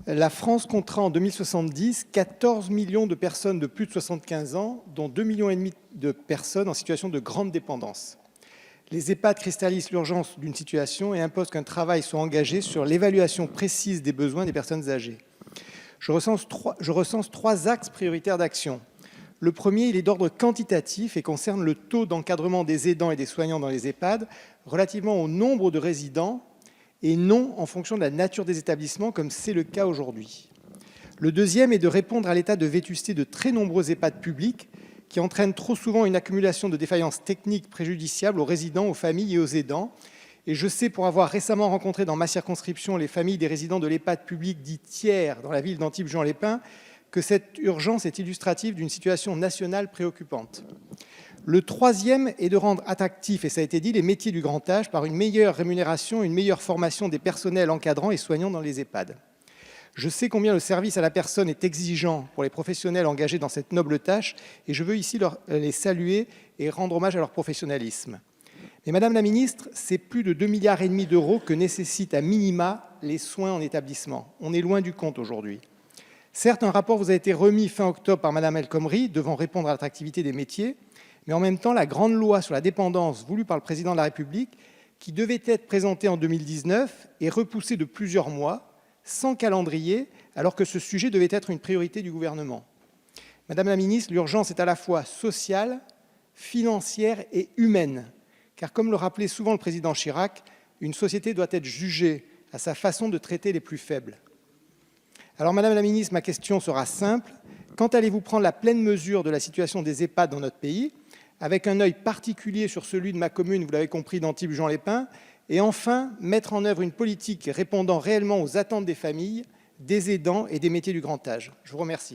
La France comptera en 2070 14 millions de personnes de plus de 75 ans, dont 2,5 millions de personnes en situation de grande dépendance. Les EHPAD cristallisent l'urgence d'une situation et imposent qu'un travail soit engagé sur l'évaluation précise des besoins des personnes âgées. Je recense trois axes prioritaires d'action. Le premier, il est d'ordre quantitatif et concerne le taux d'encadrement des aidants et des soignants dans les EHPAD relativement au nombre de résidents et non en fonction de la nature des établissements, comme c'est le cas aujourd'hui. Le deuxième est de répondre à l'état de vétusté de très nombreux EHPAD publics qui entraînent trop souvent une accumulation de défaillances techniques préjudiciables aux résidents, aux familles et aux aidants. Et je sais, pour avoir récemment rencontré dans ma circonscription les familles des résidents de l'EHPAD public dit tiers dans la ville d'Antibes-Juan-les-Pins, que cette urgence est illustrative d'une situation nationale préoccupante. Le troisième est de rendre attractifs, et ça a été dit, les métiers du grand âge par une meilleure rémunération, une meilleure formation des personnels encadrants et soignants dans les EHPAD. Je sais combien le service à la personne est exigeant pour les professionnels engagés dans cette noble tâche et je veux ici les saluer et rendre hommage à leur professionnalisme. Mais Madame la Ministre, c'est plus de 2,5 milliards d'euros que nécessitent à minima les soins en établissement. On est loin du compte aujourd'hui. Certes, un rapport vous a été remis fin octobre par Madame El Khomri devant répondre à l'attractivité des métiers, mais en même temps, la grande loi sur la dépendance voulue par le Président de la République, qui devait être présentée en 2019, est repoussée de plusieurs mois, sans calendrier, alors que ce sujet devait être une priorité du gouvernement. Madame la Ministre, l'urgence est à la fois sociale, financière et humaine, car comme le rappelait souvent le président Chirac, une société doit être jugée à sa façon de traiter les plus faibles. Alors Madame la Ministre, ma question sera simple. Quand allez-vous prendre la pleine mesure de la situation des EHPAD dans notre pays, avec un œil particulier sur celui de ma commune, vous l'avez compris, d'Antibes-Juan-les-Pins, et enfin mettre en œuvre une politique répondant réellement aux attentes des familles, des aidants et des métiers du grand âge. Je vous remercie.